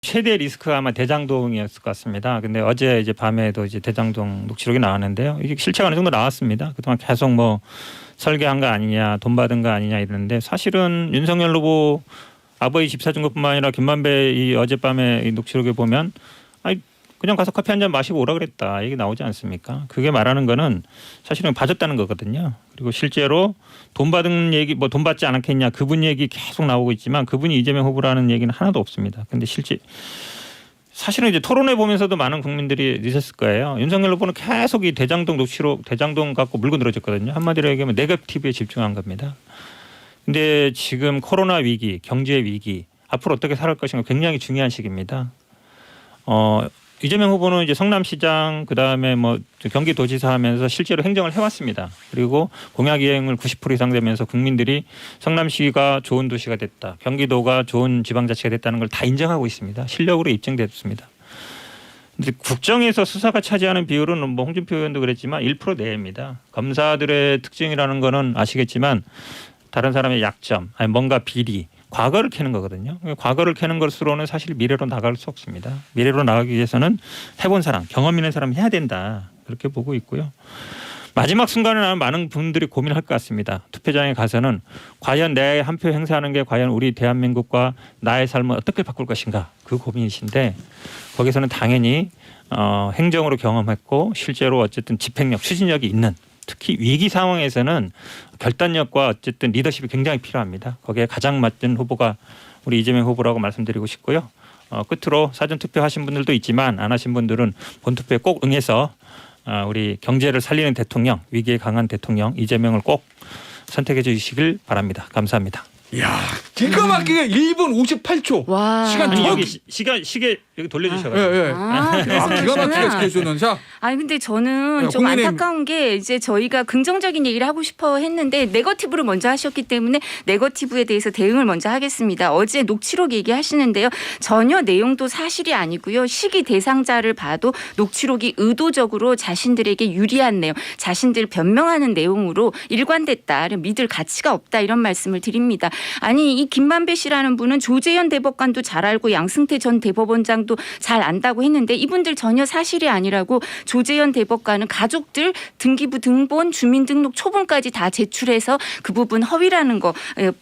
최대 리스크가 아마 대장동이었을 것 같습니다. 근데 어제 이제 밤에도 이제 대장동 녹취록이 나왔는데요. 이게 실체가 어느 정도 나왔습니다. 그동안 계속 뭐 설계한 거 아니냐, 돈 받은 거 아니냐 이러는데 사실은 윤석열 후보 아버지 집 사준 것뿐만 아니라 김만배 이 어젯밤에 이 녹취록에 보면 아니 그냥 가서 커피 한 잔 마시고 오라 그랬다 이게 나오지 않습니까? 그게 말하는 거는 사실은 봐줬다는 거거든요. 그리고 실제로 돈 받은 얘기 뭐 돈 받지 않았겠냐 그분 얘기 계속 나오고 있지만 그분이 이재명 후보라는 얘기는 하나도 없습니다. 근데 실제 사실은 이제 토론회 보면서도 많은 국민들이 있었을 거예요. 윤석열 후보는 계속 이 대장동 녹취록 대장동 갖고 물고 늘어졌거든요. 한마디로 얘기하면 네거티브에 집중한 겁니다. 근데 지금 코로나 위기, 경제 위기 앞으로 어떻게 살아갈 것인가 굉장히 중요한 시기입니다. 이재명 후보는 이제 성남시장 그다음에 뭐 경기도지사 하면서 실제로 행정을 해왔습니다. 그리고 공약 이행을 90% 이상 되면서 국민들이 성남시가 좋은 도시가 됐다. 경기도가 좋은 지방자치가 됐다는 걸 다 인정하고 있습니다. 실력으로 입증됐습니다. 근데 국정에서 수사가 차지하는 비율은 뭐 홍준표 의원도 그랬지만 1% 내외입니다. 검사들의 특징이라는 거는 아시겠지만 다른 사람의 약점, 아니 뭔가 비리, 과거를 캐는 거거든요. 과거를 캐는 것으로는 사실 미래로 나갈 수 없습니다. 미래로 나가기 위해서는 해본 사람, 경험 있는 사람이 해야 된다. 그렇게 보고 있고요. 마지막 순간에 많은 분들이 고민할 것 같습니다. 투표장에 가서는 과연 내 한 표 행사하는 게 과연 우리 대한민국과 나의 삶을 어떻게 바꿀 것인가 그 고민이신데 거기서는 당연히 행정으로 경험했고 실제로 어쨌든 집행력, 추진력이 있는 특히 위기 상황에서는 결단력과 어쨌든 리더십이 굉장히 필요합니다. 거기에 가장 맞는 후보가 우리 이재명 후보라고 말씀드리고 싶고요. 끝으로 사전 투표하신 분들도 있지만 안 하신 분들은 본투표에 꼭 응해서 우리 경제를 살리는 대통령, 위기에 강한 대통령 이재명을 꼭 선택해 주시길 바랍니다. 감사합니다. 이야, 기가 막히게 1분 58초. 와. 시간 아니, 정확히. 여기 시계 여기 돌려주셔가지고. 예, 예. 그래서 기가 막히게 지켜주는. 자, 아니 근데 저는 야, 좀 국민의힘. 안타까운 게 이제 저희가 긍정적인 얘기를 하고 싶어 했는데 네거티브를 먼저 하셨기 때문에 네거티브에 대해서 대응을 먼저 하겠습니다. 어제 녹취록 얘기하시는데요. 전혀 내용도 사실이 아니고요. 시기 대상자를 봐도 녹취록이 의도적으로 자신들에게 유리한 내용, 자신들 변명하는 내용으로 일관됐다. 믿을 가치가 없다. 이런 말씀을 드립니다. 아니 이 김만배 씨라는 분은 조재현 대법관도 잘 알고 양승태 전 대법원장도 잘 안다고 했는데 이분들 전혀 사실이 아니라고 조재현 대법관은 가족들 등기부 등본 주민등록 초본까지 다 제출해서 그 부분 허위라는 거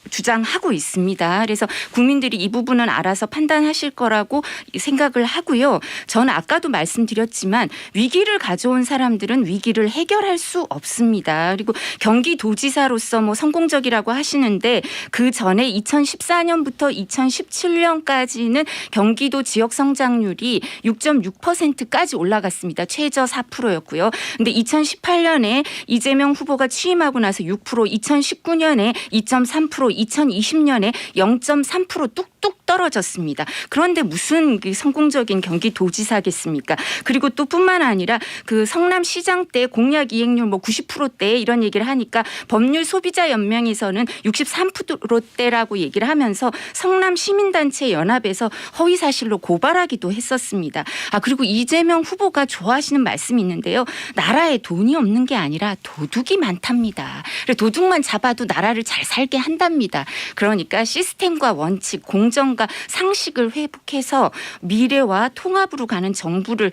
주장하고 있습니다. 그래서 국민들이 이 부분은 알아서 판단하실 거라고 생각을 하고요. 저는 아까도 말씀드렸지만 위기를 가져온 사람들은 위기를 해결할 수 없습니다. 그리고 경기도지사로서 뭐 성공적이라고 하시는데 그 전에 2014년부터 2017년까지는 경기도 지역 성장률이 6.6%까지 올라갔습니다. 최저 4%였고요. 근데 2018년에 이재명 후보가 취임하고 나서 6%, 2019년에 2.3%, 2020년에 0.3% 뚝뚝 떨어졌습니다. 그런데 무슨 성공적인 경기도지사겠습니까? 그리고 또 뿐만 아니라 그 성남시장 때 공약 이행률 뭐 90%대 이런 얘기를 하니까 법률 소비자 연맹에서는 63%대라고 얘기를 하면서 성남 시민단체 연합에서 허위 사실로 고발하기도 했었습니다. 그리고 이재명 후보가 좋아하시는 말씀이 있는데요. 나라에 돈이 없는 게 아니라 도둑이 많답니다. 도둑만 잡아도 나라를 잘 살게 한답니다. 그러니까 시스템과 원칙, 공정과 상식을 회복해서 미래와 통합으로 가는 정부를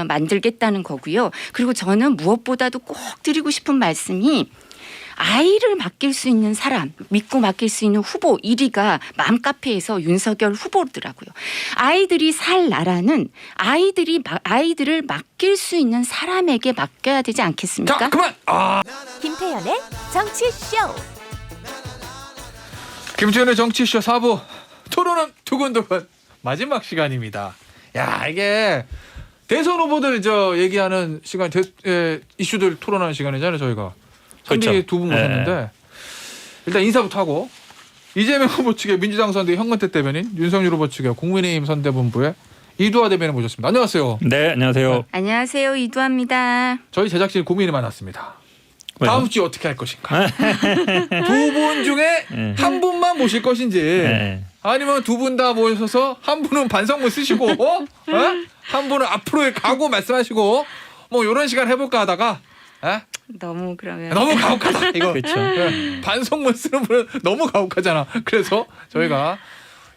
만들겠다는 거고요. 그리고 저는 무엇보다도 꼭 드리고 싶은 말씀이 아이를 맡길 수 있는 사람, 믿고 맡길 수 있는 후보 1위가 맘카페에서 윤석열 후보더라고요. 아이들이 살 나라는 아이들을 맡길 수 있는 사람에게 맡겨야 되지 않겠습니까? 자, 그만. 김태현의 정치쇼. 김태현의 정치쇼 4부 토론은 두근두근 마지막 시간입니다. 야, 이게 대선 후보들 얘기하는 시간, 이슈들 토론하는 시간이잖아요, 저희가. 그렇죠. 선비 두 분 모셨는데 네. 일단 인사부터 하고 이재명 후보 측의 민주당 선대 현근택 대변인, 윤석열 후보 측의 국민의힘 선대본부의 이두하 대변인 모셨습니다. 안녕하세요. 네, 안녕하세요. 안녕하세요. 이두하입니다. 저희 제작진이 고민이 많았습니다. 왜요? 다음 주에 어떻게 할 것인가. 두 분 중에 한 분만 모실 것인지 네. 아니면 두 분 다 모셔서 한 분은 반성문 쓰시고 한 분은 앞으로의 각오 말씀하시고 뭐 이런 시간 해볼까 하다가 너무 그러면 너무 가혹하다 이거. 그렇죠. 반성문 쓰는 분은 너무 가혹하잖아. 그래서 저희가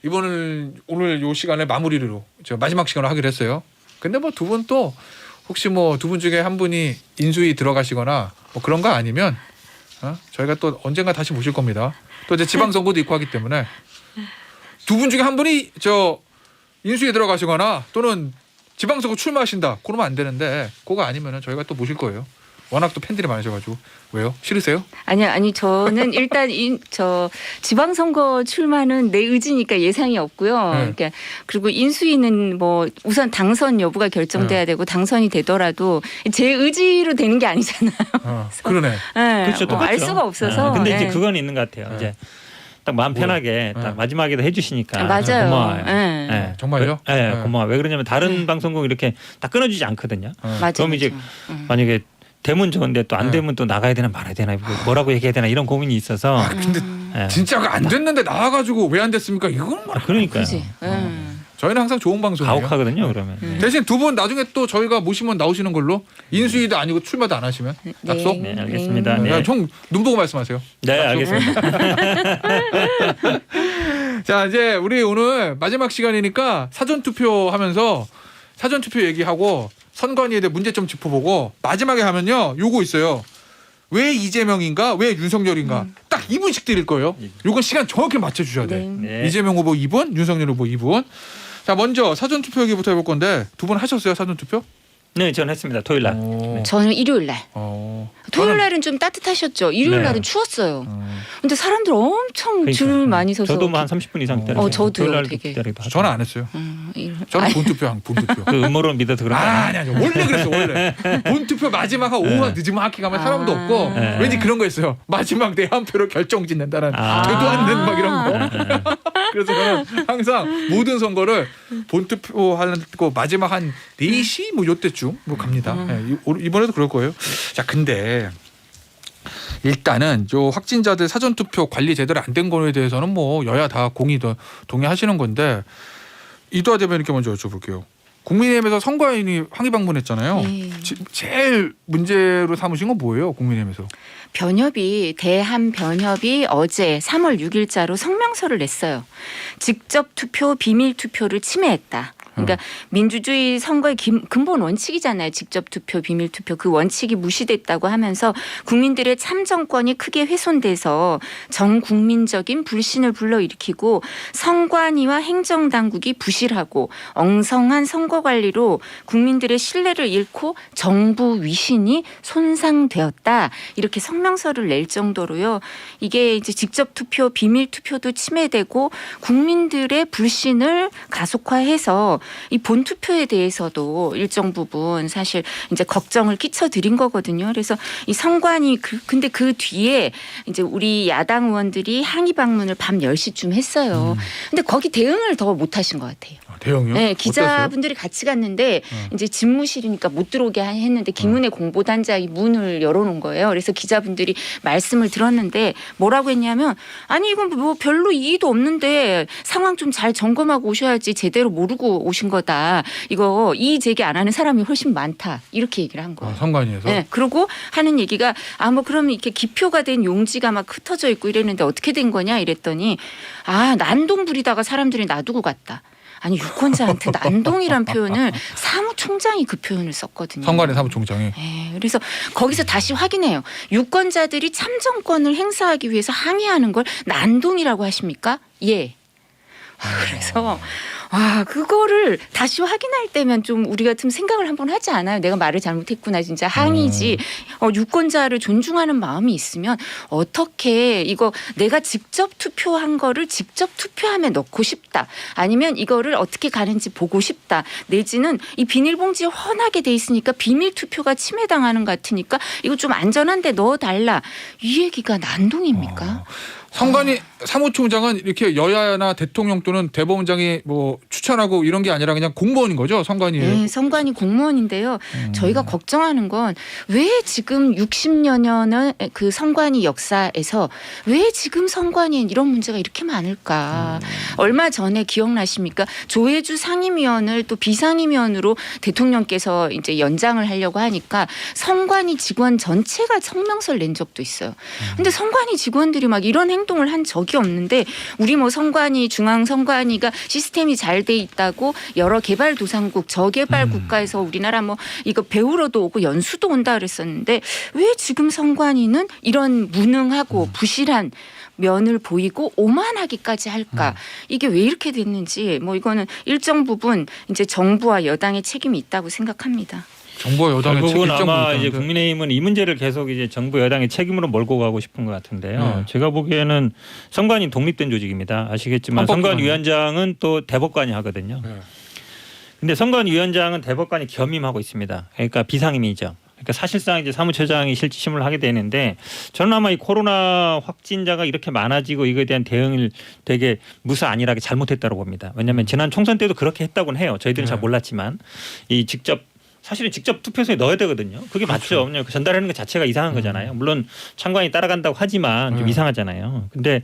오늘 요 시간에 마무리로 저 마지막 시간을 하기로 했어요. 근데 뭐 두 분 또 혹시 뭐 두 분 중에 한 분이 인수위 들어가시거나 뭐 그런 거 아니면 저희가 또 언젠가 다시 모실 겁니다. 또 이제 지방선거도 있고 하기 때문에 두 분 중에 한 분이 저 인수위에 들어가시거나 또는 지방선거 출마하신다 그러면 안 되는데 그거 아니면은 저희가 또 모실 거예요. 워낙 또 팬들이 많으셔가지고. 왜요? 싫으세요? 아니 저는 일단 저 지방선거 출마는 내 의지니까 예상이 없고요. 그러니까 그리고 인수위는 뭐 우선 당선 여부가 결정돼야 되고 당선이 되더라도 제 의지로 되는 게 아니잖아요. 그러네. 네, 그렇죠. 뭐 알 똑같죠. 수가 없어서. 근데 이제 네. 그건 있는 것 같아요. 이제 딱 마음 편하게 딱 마지막에도 해주시니까 맞아요. 고마워요. 네. 네. 정말요? 네, 네. 고마워요. 왜 그러냐면 다른 방송국 이렇게 딱 끊어주지 않거든요. 맞아요. 그럼 이제 만약에 되면 좋은데 또 안 되면 또 나가야 되나 말아야 되나 뭐라고 얘기해야 되나 이런 고민이 있어서. 근데 진짜 안 됐는데 나와가지고 왜 안 됐습니까? 이건 뭐 그러니까요. 그치. 저희는 항상 좋은 방송이에요. 가혹하거든요. 그러면. 대신 두 분 나중에 또 저희가 모시면 나오시는 걸로 인수위도 아니고 출마도 안 하시면 약속? 네, 알겠습니다. 네, 형눈 보고 말씀하세요. 네 약속? 알겠습니다. 자 이제 우리 오늘 마지막 시간이니까 사전투표 하면서 사전투표 얘기하고 선관위에 대해 문제점 짚어보고 마지막에 하면요 요거 있어요. 왜 이재명인가 왜 윤석열인가 딱 2분씩 드릴 거예요. 요건 시간 정확히 맞춰주셔야 돼. 네. 네. 이재명 후보 2분 윤석열 후보 2분. 자 먼저 사전투표 얘기부터 해볼 건데 두 분 하셨어요 사전투표? 네, 저는 했습니다. 토요일 날. 저는 일요일 날. 토요일 날은 좀 따뜻하셨죠. 일요일 네. 날은 추웠어요. 근데 사람들 엄청 줄 많이 서서. 저도 뭐 한 30분 이상 기다렸어요. 저도요, 토요일 날도 되게. 기다리고 하죠. 저는 안 했어요. 저는 본투표 본투표. 그 음모론 믿어서 그런 거 아니에요. 아니 원래 그랬어 원래 본투표 마지막 한 오후가 늦지막히 가면 사람도 없고 네. 왠지 그런 거 있어요. 마지막 내 한 표로 결정짓는다는 되도 않는 막 이런 거. 그래서 저는 항상 모든 선거를 본투표 하는 거 마지막 한 4시 뭐 요때쯤 뭐 갑니다. 네, 이번에도 그럴 거예요. 자 근데 일단은 요 확진자들 사전투표 관리 제대로 안 된 거에 대해서는 뭐 여야 다 동의하시는 건데 이도하 대변인께 먼저 여쭤볼게요. 국민의힘에서 선관위원이 항의 방문했잖아요. 네. 제일 문제로 삼으신 건 뭐예요? 국민의힘에서. 변협이 대한변협이 어제 3월 6일자로 성명서를 냈어요. 직접 투표, 비밀 투표를 침해했다. 그러니까 민주주의 선거의 근본 원칙이잖아요. 직접 투표, 비밀 투표 그 원칙이 무시됐다고 하면서 국민들의 참정권이 크게 훼손돼서 전 국민적인 불신을 불러일으키고 선관위와 행정당국이 부실하고 엉성한 선거 관리로 국민들의 신뢰를 잃고 정부 위신이 손상되었다. 이렇게 성명서를 낼 정도로요. 이게 이제 직접 투표, 비밀 투표도 침해되고 국민들의 불신을 가속화해서 이 본투표에 대해서도 일정 부분 사실 이제 걱정을 끼쳐드린 거거든요. 그래서 이 선관위 근데 그 뒤에 이제 우리 야당 의원들이 항의 방문을 밤 10시쯤 했어요. 근데 거기 대응을 더 못하신 것 같아요. 대응이요? 네, 기자분들이 같이 갔는데 이제 집무실이니까 못 들어오게 했는데 김은혜 공보단장이 문을 열어놓은 거예요. 그래서 기자분들이 말씀을 들었는데 뭐라고 했냐면 아니 이건 뭐 별로 이의도 없는데 상황 좀 잘 점검하고 오셔야지 제대로 모르고 오신 거다. 이거 이의 제기 안 하는 사람이 훨씬 많다. 이렇게 얘기를 한 거예요. 선관위에서. 네, 그러고 하는 얘기가 뭐 그러면 이렇게 기표가 된 용지가 막 흩어져 있고 이랬는데 어떻게 된 거냐 이랬더니 난동 부리다가 사람들이 놔두고 갔다. 아니 유권자한테 난동이란 표현을 사무총장이 그 표현을 썼거든요. 선관위 사무총장이. 네, 그래서 거기서 다시 확인해요. 유권자들이 참정권을 행사하기 위해서 항의하는 걸 난동이라고 하십니까? 예. 그래서 그거를 다시 확인할 때면 좀 우리 같으면 생각을 한번 하지 않아요. 내가 말을 잘못했구나. 진짜 항의지. 유권자를 존중하는 마음이 있으면 어떻게 이거 내가 직접 투표한 거를 직접 투표함에 넣고 싶다. 아니면 이거를 어떻게 가는지 보고 싶다. 내지는 이 비닐봉지에 훤하게 돼 있으니까 비밀 투표가 침해당하는 것 같으니까 이거 좀 안전한데 넣어달라. 이 얘기가 난동입니까? 선관위 사무총장은 이렇게 여야나 대통령 또는 대법원장이 뭐 추천하고 이런 게 아니라 그냥 공무원인 거죠, 선관위에. 네, 선관위 공무원인데요. 저희가 걱정하는 건 왜 지금 60여 년의 그 선관위 역사에서 왜 지금 선관위엔 이런 문제가 이렇게 많을까. 얼마 전에 기억나십니까? 조혜주 상임위원을 또 비상임위원으로 대통령께서 이제 연장을 하려고 하니까 선관위 직원 전체가 성명서를 낸 적도 있어요. 근데 선관위 직원들이 막 이런 행동을 한 적이 없는데 우리 뭐 선관위 중앙 선관위가 시스템이 잘 돼 있다고 여러 개발도상국 저개발 국가에서 우리나라 뭐 이거 배우러도 오고 연수도 온다 그랬었는데 왜 지금 선관위는 이런 무능하고 부실한 면을 보이고 오만하기까지 할까? 이게 왜 이렇게 됐는지 뭐 이거는 일정 부분 이제 정부와 여당의 책임이 있다고 생각합니다. 정부와 여당의 결국은 책임이 아마 이제 있다는데. 국민의힘은 이 문제를 계속 이제 정부 여당의 책임으로 몰고 가고 싶은 것 같은데요. 네. 제가 보기에는 선관위 독립된 조직입니다. 아시겠지만 헌법기관이요. 선관위원장은 또 대법관이 하거든요. 네. 근데 선관위원장은 대법관이 겸임하고 있습니다. 그러니까 비상임이죠. 그러니까 사실상 이제 사무처장이 실질심을 하게 되는데 저는 아마 이 코로나 확진자가 이렇게 많아지고 이거에 대한 대응을 되게 무사 안일하게 잘못했다고 봅니다. 왜냐하면 지난 총선 때도 그렇게 했다고는 해요. 저희들은 네. 잘 몰랐지만 이 사실은 직접 투표소에 넣어야 되거든요. 그게 맞죠. 그냥 전달하는 것 자체가 이상한 거잖아요. 물론 참관이 따라간다고 하지만 좀 네. 이상하잖아요. 근데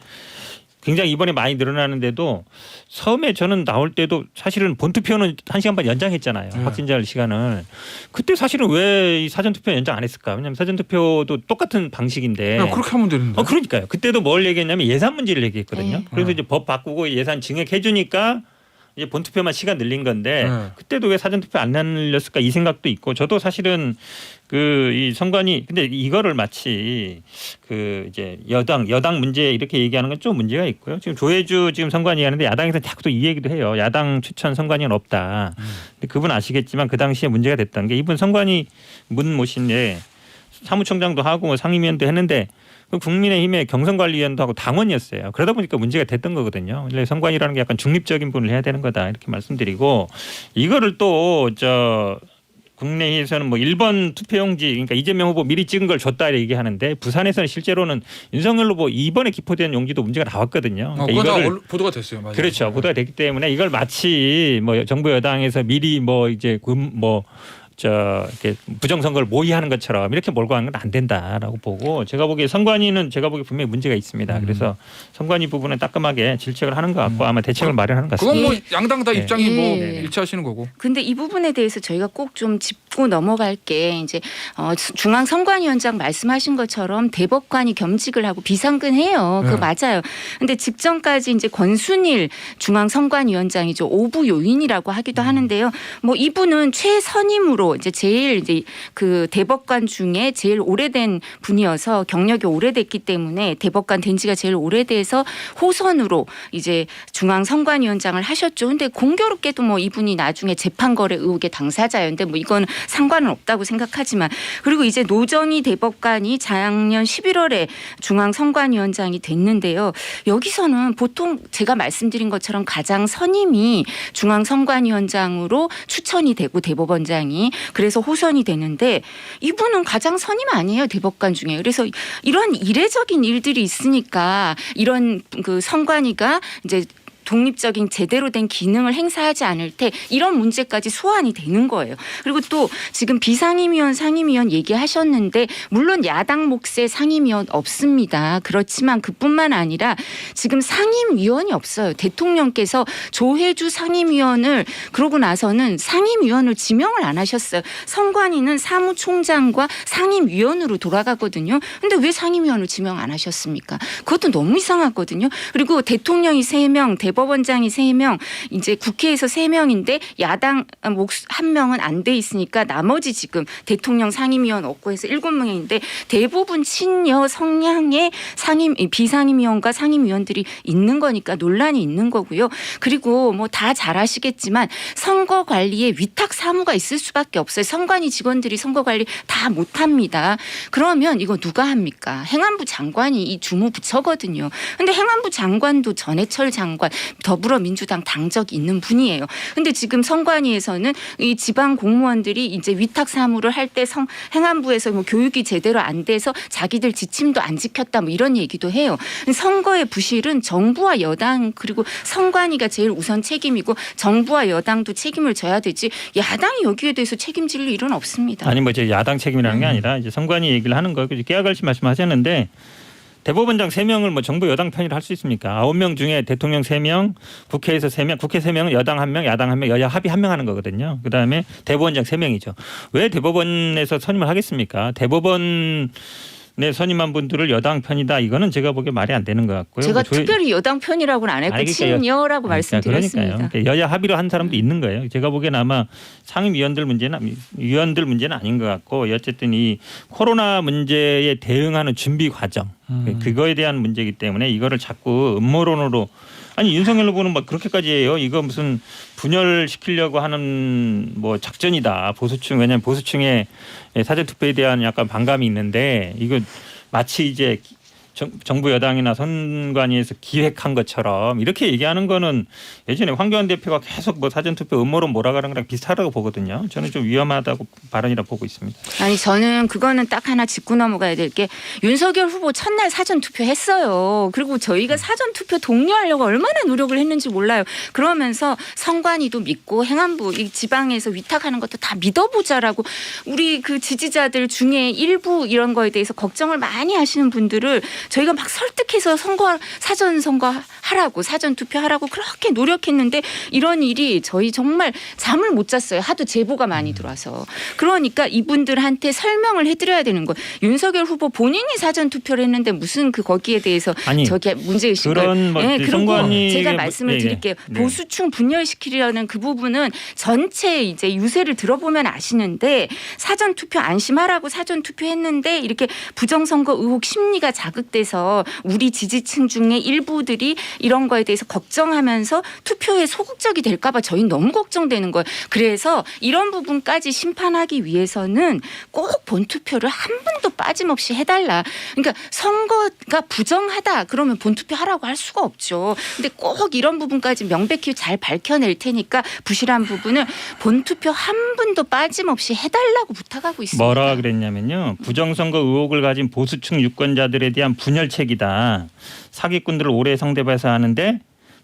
굉장히 이번에 많이 늘어나는데도 처음에 저는 나올 때도 사실은 본투표는 1시간 반 연장했잖아요. 네. 확진자 시간을. 그때 사실은 왜 이 사전투표 연장 안 했을까? 왜냐하면 사전투표도 똑같은 방식인데. 그냥 그렇게 하면 되는데. 그러니까요. 그때도 뭘 얘기했냐면 예산 문제를 얘기했거든요. 네. 그래서 이제 법 바꾸고 예산 증액해 주니까 이제 본투표만 시간 늘린 건데 네. 그때도 왜 사전투표 안 날렸을까 이 생각도 있고 저도 사실은 이 선관위 근데 이거를 마치 이제 여당 문제 이렇게 얘기하는 건 좀 문제가 있고요. 지금 조혜주 지금 선관위 하는데 야당에서 자꾸 또 이 얘기도 해요. 야당 추천 선관위는 없다. 근데 그분 아시겠지만 그 당시에 문제가 됐던 게 이분 선관위 문 모신데 사무총장도 하고 뭐 상임위원도 했는데 국민의힘의 경선관리위원도 하고 당원이었어요. 그러다 보니까 문제가 됐던 거거든요. 원래 선관위라는 게 약간 중립적인 분을 해야 되는 거다 이렇게 말씀드리고 이거를 또 국내에서는 뭐 1번 투표용지 그러니까 이재명 후보 미리 찍은 걸 줬다 얘기하는데 부산에서는 실제로는 윤석열 후보 2번에 기포된 용지도 문제가 나왔거든요. 그러니까 그건 다 이거를 보도가 됐어요. 맞아요. 그렇죠. 보도가 됐기 때문에 이걸 마치 뭐 정부 여당에서 미리 뭐 이제 이렇게 부정선거를 모의하는 것처럼 이렇게 몰고 가는 건 안 된다라고 보고 제가 보기에 선관위는 제가 보기에 분명히 문제가 있습니다. 그래서 선관위 부분은 따끔하게 질책을 하는 것 같고 아마 대책을 마련하는 것 같습니다. 그건 뭐 양당 다 네. 입장이 뭐 예. 일치하시는 거고. 근데 이 부분에 대해서 저희가 꼭 좀 짚고 넘어갈 게 이제 중앙선관위원장 말씀하신 것처럼 대법관이 겸직을 하고 비상근해요. 그거 네. 맞아요. 근데 직전까지 이제 권순일 중앙선관위원장이죠. 오부 요인이라고 하기도 하는데요. 뭐 이분은 최선임으로 이제 제일 이제 그 대법관 중에 제일 오래된 분이어서 경력이 오래됐기 때문에 대법관 된 지가 제일 오래돼서 호선으로 이제 중앙선관위원장을 하셨죠. 근데 공교롭게도 뭐 이분이 나중에 재판거래 의혹의 당사자였는데 뭐 이건 상관은 없다고 생각하지만 그리고 이제 노정희 대법관이 작년 11월에 중앙선관위원장이 됐는데요. 여기서는 보통 제가 말씀드린 것처럼 가장 선임이 중앙선관위원장으로 추천이 되고 대법원장이 그래서 호선이 되는데 이분은 가장 선임 아니에요. 대법관 중에. 그래서 이런 이례적인 일들이 있으니까 이런 그 선관위가 이제 독립적인 제대로 된 기능을 행사하지 않을 때 이런 문제까지 소환이 되는 거예요. 그리고 또 지금 비상임위원 상임위원 얘기하셨는데 물론 야당 몫의 상임위원 없습니다. 그렇지만 그뿐만 아니라 지금 상임위원이 없어요. 대통령께서 조혜주 상임위원을 그러고 나서는 상임위원을 지명을 안 하셨어요. 선관위는 사무총장과 상임위원으로 돌아가거든요. 근데 왜 상임위원을 지명 안 하셨습니까? 그것도 너무 이상하거든요. 그리고 대통령이 3명, 대법원장이 3명, 이제 국회에서 3명인데 야당 1명은 안 돼 있으니까 나머지 지금 대통령 상임위원 없고 해서 7명인데 대부분 친여 성향의 비상임위원과 상임위원들이 있는 거니까 논란이 있는 거고요. 그리고 뭐 다 잘 아시겠지만 선거 관리에 위탁 사무가 있을 수밖에 없어요. 선관위 직원들이 선거 관리 다 못합니다. 그러면 이거 누가 합니까? 행안부 장관이 이 주무부처거든요. 근데 행안부 장관도 전해철 장관 더불어민주당 당적이 있는 분이에요. 근데 지금 선관위에서는 이 지방 공무원들이 이제 위탁 사무를 할 때 행안부에서 뭐 교육이 제대로 안 돼서 자기들 지침도 안 지켰다 뭐 이런 얘기도 해요. 선거의 부실은 정부와 여당 그리고 선관위가 제일 우선 책임이고 정부와 여당도 책임을 져야 되지 야당이 여기에 대해서 책임질 일은 없습니다. 아니 뭐 이제 야당 책임이라는 게 아니라 이제 선관위 얘기를 하는 거예요. 깨알같이 말씀하셨는데 대법원장 3명을 뭐 정부 여당 편의로 할 수 있습니까? 9명 중에 대통령 3명, 국회에서 3명, 국회 3명은 여당 1명, 야당 1명, 여야 합의 1명 하는 거거든요. 그다음에 대법원장 3명이죠. 왜 대법원에서 선임을 하겠습니까? 대법원 내 선임한 분들을 여당 편이다. 이거는 제가 보기에 말이 안 되는 것 같고요. 제가 뭐 특별히 여당 편이라고는 안 했고 아니, 그러니까 친여라고 말씀드렸습니다. 그러니까요. 그러니까 여야 합의로 한 사람도 있는 거예요. 제가 보기에는 아마 상임위원들 위원들 문제는 아닌 것 같고 어쨌든 이 코로나 문제에 대응하는 준비 과정 그거에 대한 문제이기 때문에 이거를 자꾸 음모론으로 아니 윤석열 후보는 막 그렇게까지 해요. 이거 무슨 분열시키려고 하는 뭐 작전이다. 보수층 왜냐하면 보수층의 사전투표에 대한 약간 반감이 있는데 이거 마치 이제 정부 여당이나 선관위에서 기획한 것처럼 이렇게 얘기하는 거는 예전에 황교안 대표가 계속 뭐 사전투표 음모론 몰아가는 거랑 비슷하다고 보거든요. 저는 좀 위험하다고 발언이라 보고 있습니다. 아니 저는 그거는 딱 하나 짚고 넘어가야 될 게 윤석열 후보 첫날 사전투표 했어요. 그리고 저희가 사전투표 독려하려고 얼마나 노력을 했는지 몰라요. 그러면서 선관위도 믿고 행안부 이 지방에서 위탁하는 것도 다 믿어보자라고 우리 그 지지자들 중에 일부 이런 거에 대해서 걱정을 많이 하시는 분들을 저희가 막 설득해서 사전 선거 하라고 사전 투표하라고 그렇게 노력했는데 이런 일이 저희 정말 잠을 못 잤어요. 하도 제보가 많이 들어와서. 그러니까 이분들한테 설명을 해드려야 되는 거예요. 윤석열 후보 본인이 사전 투표를 했는데 무슨 그 거기에 대해서 아니, 저게 문제의식을. 그런 뭐 그리고 선관위 제가 말씀을 드릴게요. 네. 보수층 분열시키려는 그 부분은 전체 이제 유세를 들어보면 아시는데 사전 투표 안심하라고 사전 투표했는데 이렇게 부정선거 의혹 심리가 자극돼서 우리 지지층 중에 일부들이 이런 거에 대해서 걱정하면서 투표에 소극적이 될까 봐 저희는 너무 걱정되는 거예요. 그래서 이런 부분까지 심판하기 위해서는 꼭 본투표를 한 분도 빠짐없이 해달라. 그러니까 선거가 부정하다 그러면 본투표 하라고 할 수가 없죠. 근데 꼭 이런 부분까지 명백히 잘 밝혀낼 테니까 부실한 부분을 본투표 한 분도 빠짐없이 해달라고 부탁하고 있습니다. 뭐라 그랬냐면요. 부정선거 의혹을 가진 보수층 유권자들에 대한 분열책이다. 사기꾼들을 오래 성대해서 하는데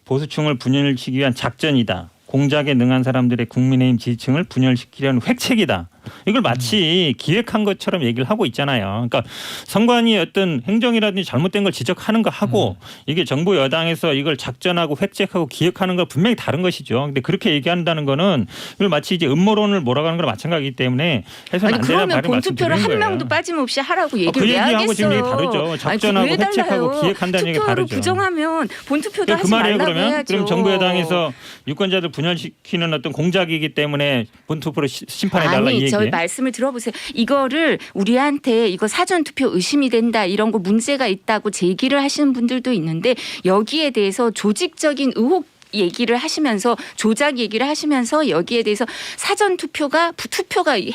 보수층을 분열시키기 위한 작전이다. 공작에 능한 사람들의 국민의힘 지지층을 분열시키려는 획책이다. 이걸 마치 기획한 것처럼 얘기를 하고 있잖아요. 그러니까 선관위 어떤 행정이라든지 잘못된 걸 지적하는 거 하고 이게 정부 여당에서 이걸 작전하고 획책하고 기획하는 거 분명히 다른 것이죠. 근데 그렇게 얘기한다는 거는 이걸 마치 이제 음모론을 몰아가는 거랑 마찬가지이기 때문에 해서는 안 된다는 그러면 말을 본투표를 말씀드리는 한 거예요. 명도 빠짐없이 하라고 얘기를 그 왜 얘기하고 하겠어요. 지금 얘기 다르죠. 작전하고 아니, 왜 획책하고 달라요? 기획한다는 얘기 투표를 다르죠. 부정하면 본투표도 그 하지 말이에요. 말라고 그러면 해야죠. 그럼 정부 여당에서 유권자들 분열시키는 어떤 공작이기 때문에 본투표로 심판해달라 이 아니 얘기예요. 저희 말씀을 들어보세요. 이거를 우리한테 이거 사전투표 의심이 된다 이런 거 문제가 있다고 제기를 하시는 분들도 있는데 여기에 대해서 조직적인 의혹 얘기를 하시면서 조작 얘기를 하시면서 여기에 대해서 사전 투표가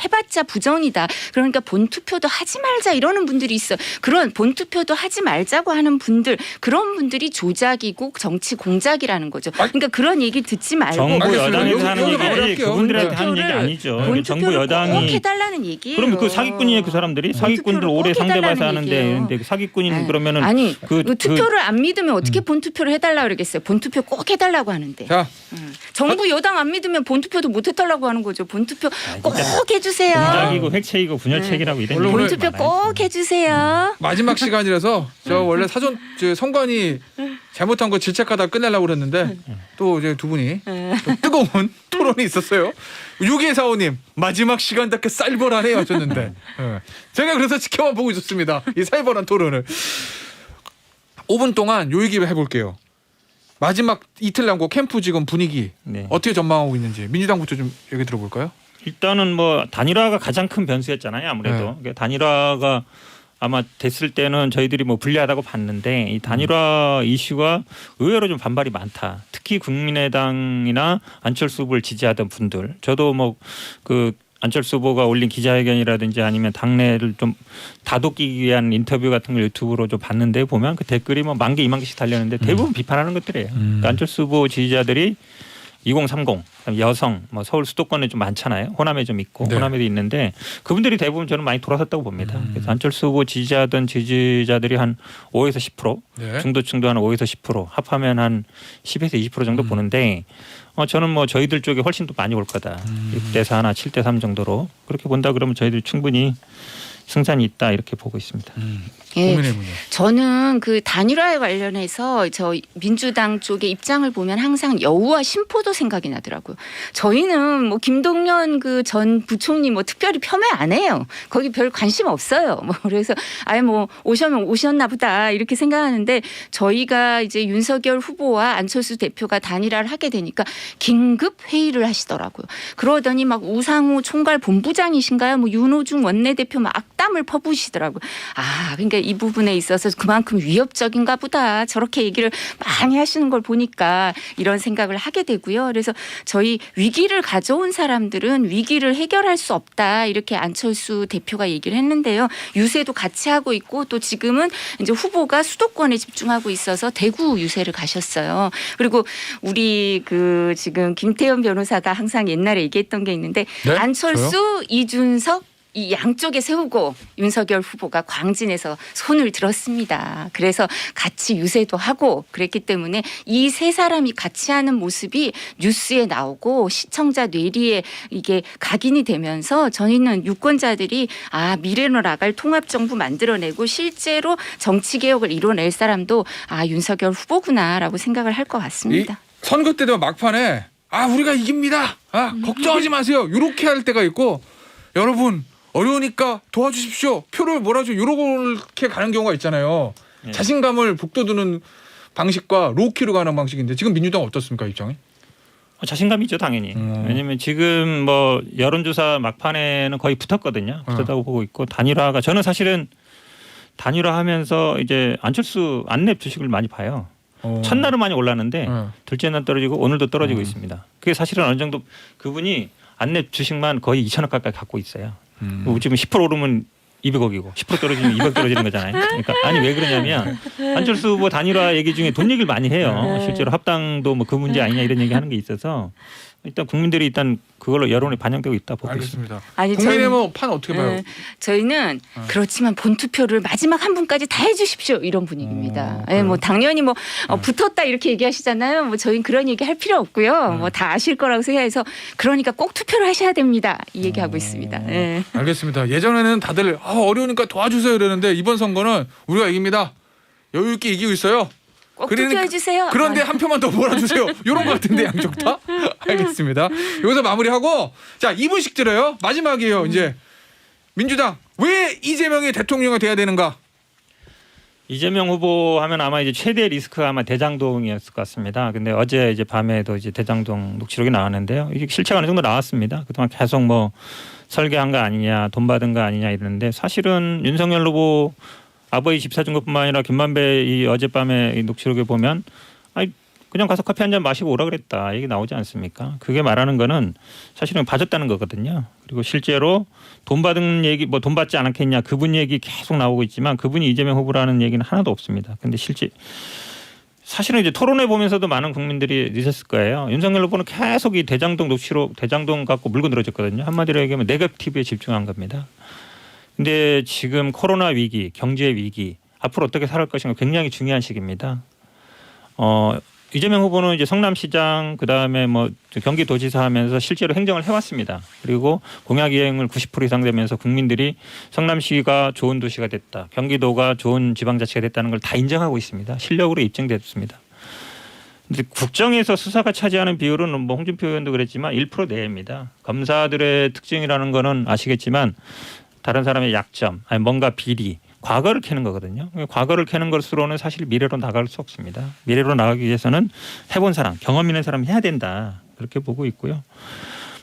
해봤자 부정이다. 그러니까 본 투표도 하지 말자 이러는 분들이 있어. 그런 본 투표도 하지 말자고 하는 분들 그런 분들이 조작이고 정치 공작이라는 거죠. 그러니까 그런 얘기 듣지 말고 정부 알겠습니다. 여당에서 하는 여기 얘기지 말할게요. 그분들한테 네. 하는 얘기 아니죠. 본 정부 투표를 꼭 여당이 해달라는 얘기예요. 그럼 그 사기꾼이에요 그 사람들이 사기꾼들 오래 꼭 해달라는 상대봐서 하는데 얘기예요. 근데 그 사기꾼인 아니, 그러면은 아니 투표를 안 믿으면 어떻게 본 투표를 해달라 그러겠어요. 본 투표 꼭 해달라고 하는데. 자, 정부 여당 안 믿으면 본투표도 못 해달라고 하는 거죠. 본투표 꼭 해주세요. 공작이고 획책이고 분열책이라고 이런 원래 얘기를 본투표 많아요. 꼭 해주세요. 마지막 시간이라서 저 원래 선관위 잘못한 거 질책하다 끝내려고 그랬는데 또 이제 두 분이 또 뜨거운 토론이 있었어요. 6245님 마지막 시간답게 쌀벌하네요 하셨는데 제가 그래서 지켜만 보고 있었습니다. 이 살벌한 토론을 5분 동안 요 얘기 해볼게요. 마지막 이틀 남고 캠프 지금 분위기 네. 어떻게 전망하고 있는지 민주당부터 좀 얘기 들어볼까요? 일단은 뭐 단일화가 가장 큰 변수였잖아요. 아무래도 그러니까 단일화가 아마 됐을 때는 저희들이 뭐 불리하다고 봤는데 이 단일화 이슈가 의외로 좀 반발이 많다. 특히 국민의당이나 안철수 후보를 지지하던 분들, 저도 뭐 그 안철수 후보가 올린 기자회견이라든지 아니면 당내를 좀 다독이기 위한 인터뷰 같은 걸 유튜브로 좀 봤는데 보면 그 댓글이 뭐 10개, 2만 개씩 달렸는데 대부분 비판하는 것들이에요. 그러니까 안철수 후보 지지자들이 2030 여성 뭐 서울 수도권에 좀 많잖아요. 호남에 좀 있고 네. 호남에도 있는데 그분들이 대부분 저는 많이 돌아섰다고 봅니다. 그래서 안철수 후보 지지하던 지지자들이 한 5에서 10%, 네. 중도층도 한 5에서 10%, 합하면 한 10에서 20% 정도 보는데 저는 뭐 저희들 쪽에 훨씬 더 많이 올 거다. 6대 4나 7대 3 정도로 그렇게 본다 그러면 저희들 충분히 승산이 있다 이렇게 보고 있습니다. 예. 국민의힘은요. 저는 그 단일화에 관련해서 저 민주당 쪽의 입장을 보면 항상 여우와 심포도 생각이 나더라고요. 저희는 뭐 김동연 그 전 부총리 뭐 특별히 폄훼 안 해요. 거기 별 관심 없어요. 뭐 그래서 아예 뭐 오셨면 오셨나 보다 이렇게 생각하는데 저희가 이제 윤석열 후보와 안철수 대표가 단일화를 하게 되니까 긴급 회의를 하시더라고요. 그러더니 막 우상호 총괄 본부장이신가요? 뭐 윤호중 원내대표 막 악담을 퍼부으시더라고요. 아, 그러니까 이 부분에 있어서 그만큼 위협적인가 보다 저렇게 얘기를 많이 하시는 걸 보니까 이런 생각을 하게 되고요. 그래서 저희 위기를 가져온 사람들은 위기를 해결할 수 없다 이렇게 안철수 대표가 얘기를 했는데요. 유세도 같이 하고 있고 또 지금은 이제 후보가 수도권에 집중하고 있어서 대구 유세를 가셨어요. 그리고 우리 그 지금 김태현 변호사가 항상 옛날에 얘기했던 게 있는데 네? 안철수, 저요? 이준석 이 양쪽에 세우고 윤석열 후보가 광진에서 손을 들었습니다. 그래서 같이 유세도 하고 그랬기 때문에 이 세 사람이 같이 하는 모습이 뉴스에 나오고 시청자 뇌리에 이게 각인이 되면서 저희는 유권자들이 아 미래로 나갈 통합정부 만들어내고 실제로 정치개혁을 이뤄낼 사람도 아 윤석열 후보구나라고 생각을 할 것 같습니다. 이 선거 때 되면 막판에 아 우리가 이깁니다. 아 걱정하지 마세요. 이렇게 할 때가 있고 여러분 어려우니까 도와주십시오. 표를 몰아줘. 이렇게 가는 경우가 있잖아요. 네. 자신감을 북돋우는 방식과 로키로 가는 방식인데 지금 민주당 어떻습니까 입장이? 자신감이죠 당연히. 왜냐하면 지금 뭐 여론조사 막판에는 거의 붙었거든요. 붙었다고 보고 있고 단일화가 저는 사실은 단일화하면서 이제 안철수 안랩 주식을 많이 봐요. 첫날은 많이 올랐는데 둘째 날 떨어지고 오늘도 떨어지고 있습니다. 그게 사실은 어느 정도 그분이 안랩 주식만 거의 2천억 가까이 갖고 있어요. 지금 10% 오르면 200억이고 10% 떨어지면 200 떨어지는 거잖아요. 그러니까 아니 왜 그러냐면 안철수 후보 단일화 얘기 중에 돈 얘기를 많이 해요. 실제로 합당도 뭐 그 문제 아니냐 이런 얘기하는 게 있어서 일단 국민들이 일단 그걸로 여론이 반영되고 있다 보고 있습니다. 알겠습니다. 아니, 국민의힘은 판 어떻게 봐요? 저희는 그렇지만 본투표를 마지막 한 분까지 다 해주십시오 이런 분위기입니다. 예, 뭐 당연히 뭐 붙었다 이렇게 얘기하시잖아요. 뭐 저희는 그런 얘기 할 필요 없고요. 뭐 다 아실 거라고 생각해서 그러니까 꼭 투표를 하셔야 됩니다. 이 얘기하고 있습니다. 예. 알겠습니다. 예전에는 다들 어려우니까 도와주세요 이러는데 이번 선거는 우리가 이깁니다. 여유 있게 이기고 있어요. 꼭 투표해 주세요. 그런데 한 표만 더 몰아주세요. 이런 거 같은데 양쪽 다. 알겠습니다. 여기서 마무리하고 자 2분씩 드려요. 마지막이에요. 이제 민주당 왜 이재명이 대통령이 돼야 되는가? 이재명 후보 하면 아마 이제 최대 리스크가 아마 대장동이었을 것 같습니다. 근데 어제 이제 밤에도 이제 대장동 녹취록이 나왔는데요. 이게 실체가 어느 정도 나왔습니다. 그동안 계속 뭐 설계한 거 아니냐, 돈 받은 거 아니냐 이러는데 사실은 윤석열 후보 아버지 집 사준 것뿐만 아니라 김만배 이 어젯밤에 이 녹취록에 보면 아니 그냥 가서 커피 한 잔 마시고 오라 그랬다 얘기 나오지 않습니까? 그게 말하는 거는 사실은 봐줬다는 거거든요. 그리고 실제로 돈 받은 얘기 뭐 돈 받지 않았겠냐 그분 얘기 계속 나오고 있지만 그분이 이재명 후보라는 얘기는 하나도 없습니다. 근데 실제 사실은 이제 토론회 보면서도 많은 국민들이 있었을 거예요. 윤석열 후보는 계속 이 대장동 녹취록 대장동 갖고 물고 늘어졌거든요. 한마디로 얘기하면 네거티브에 집중한 겁니다. 근데 지금 코로나 위기, 경제 위기, 앞으로 어떻게 살아갈 것인가 굉장히 중요한 시기입니다. 이재명 후보는 이제 성남시장 그다음에 뭐 경기도지사 하면서 실제로 행정을 해왔습니다. 그리고 공약 이행을 90% 이상 되면서 국민들이 성남시가 좋은 도시가 됐다, 경기도가 좋은 지방자치가 됐다는 걸 다 인정하고 있습니다. 실력으로 입증됐습니다. 근데 국정에서 수사가 차지하는 비율은 뭐 홍준표 의원도 그랬지만 1% 내외입니다. 검사들의 특징이라는 거는 아시겠지만 다른 사람의 약점, 아니 뭔가 비리, 과거를 캐는 거거든요. 과거를 캐는 것으로는 사실 미래로 나갈 수 없습니다. 미래로 나가기 위해서는 해본 사람, 경험 있는 사람이 해야 된다. 그렇게 보고 있고요.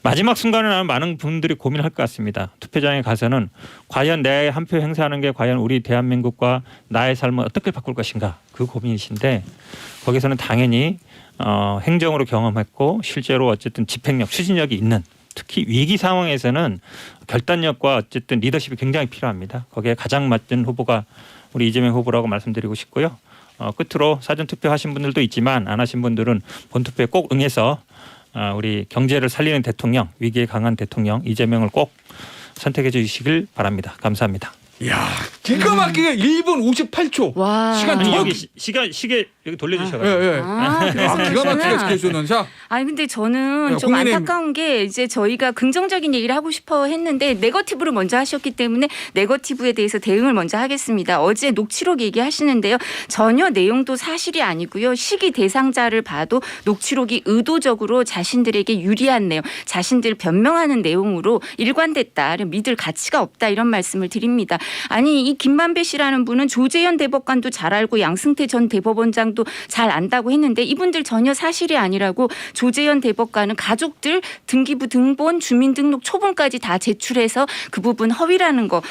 마지막 순간에 많은 분들이 고민할 것 같습니다. 투표장에 가서는 과연 내 한 표 행사하는 게 과연 우리 대한민국과 나의 삶을 어떻게 바꿀 것인가 그 고민이신데 거기서는 당연히 행정으로 경험했고 실제로 어쨌든 집행력, 추진력이 있는 특히 위기 상황에서는 결단력과 어쨌든 리더십이 굉장히 필요합니다. 거기에 가장 맞는 후보가 우리 이재명 후보라고 말씀드리고 싶고요. 끝으로 사전 투표하신 분들도 있지만 안 하신 분들은 본투표에 꼭 응해서 우리 경제를 살리는 대통령, 위기에 강한 대통령 이재명을 꼭 선택해 주시길 바랍니다. 감사합니다. 야, 기가 막히게 1분 58초. 와. 시간 아니 정확히- 여기 시계 여기 돌려주셔가지고. 예, 예. 그래서 기가 막히게 그러시구나. 지켜주는. 자, 아니 근데 저는 야, 좀 국민의힘- 안타까운 게 이제 저희가 긍정적인 얘기를 하고 싶어 했는데 네거티브를 먼저 하셨기 때문에 네거티브에 대해서 대응을 먼저 하겠습니다. 어제 녹취록 얘기하시는데요. 전혀 내용도 사실이 아니고요. 시기 대상자를 봐도 녹취록이 의도적으로 자신들에게 유리한 내용, 자신들 변명하는 내용으로 일관됐다. 믿을 가치가 없다. 이런 말씀을 드립니다. 아니 이 김만배 씨라는 분은 조재현 대법관도 잘 알고 양승태 전 대법원장도 잘 안다고 했는데 이분들 전혀 사실이 아니라고 조재현 대법관은 가족들 등기부 등본 주민등록 초본까지 다 제출해서 그 부분 허위라는 거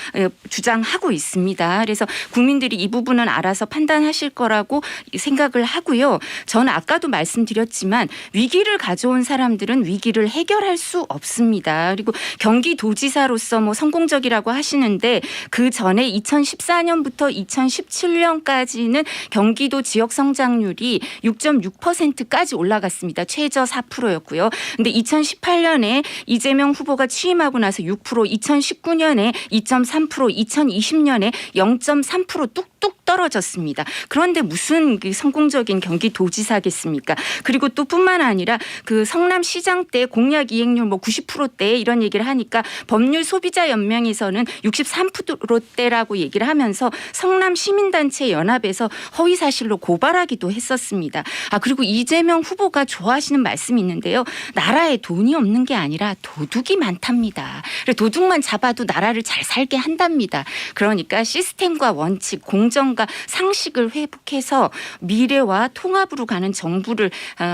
주장하고 있습니다. 그래서 국민들이 이 부분은 알아서 판단하실 거라고 생각을 하고요. 저는 아까도 말씀드렸지만 위기를 가져온 사람들은 위기를 해결할 수 없습니다. 그리고 경기도지사로서 뭐 성공적이라고 하시는데 그 전에 2014년부터 2017년까지는 경기도 지역 성장률이 6.6%까지 올라갔습니다. 최저 4%였고요. 근데 2018년에 이재명 후보가 취임하고 나서 6%, 2019년에 2.3%, 2020년에 0.3% 뚝뚝 떨어졌습니다. 그런데 무슨 성공적인 경기도지사겠습니까? 그리고 또 뿐만 아니라 그 성남시장 때 공약 이행률 뭐 90%대 이런 얘기를 하니까 법률 소비자 연맹에서는 63%대라고 얘기를 하면서 성남 시민단체 연합에서 허위 사실로 고발하기도 했었습니다. 그리고 이재명 후보가 좋아하시는 말씀이 있는데요. 나라에 돈이 없는 게 아니라 도둑이 많답니다. 도둑만 잡아도 나라를 잘 살게 한답니다. 그러니까 시스템과 원칙, 공정과 상식을 회복해서 미래와 통합으로 가는 정부를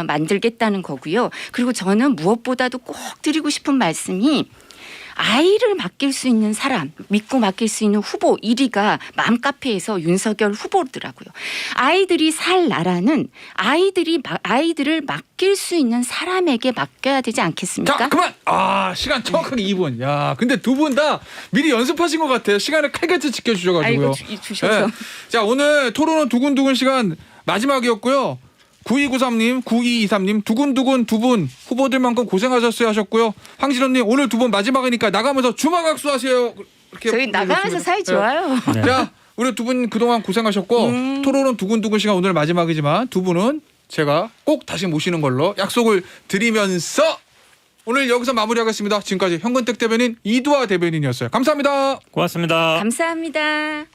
만들겠다는 거고요. 그리고 저는 무엇보다도 꼭 드리고 싶은 말씀이 아이를 맡길 수 있는 사람, 믿고 맡길 수 있는 후보 1위가 맘카페에서 윤석열 후보더라고요. 아이들이 살 나라는 아이들을 맡길 수 있는 사람에게 맡겨야 되지 않겠습니까? 자, 그만. 시간 정확하게 2분. 야, 근데 두 분 다 미리 연습하신 것 같아요. 시간을 칼같이 지켜주셔가지고요. 주셔서. 네. 자, 오늘 토론은 두근두근 시간 마지막이었고요. 9293님, 9223님, 두근두근 두 분 후보들만큼 고생하셨어요 하셨고요. 황진원님 오늘 두 분 마지막이니까 나가면서 주마각수 하세요. 이렇게 저희 나가면서 사이 좋아요. 네. 자, 우리 두 분 그동안 고생하셨고 토론은 두근두근 시간 오늘 마지막이지만 두 분은 제가 꼭 다시 모시는 걸로 약속을 드리면서 오늘 여기서 마무리하겠습니다. 지금까지 현근택 대변인 이두아 대변인이었어요. 감사합니다. 고맙습니다. 감사합니다.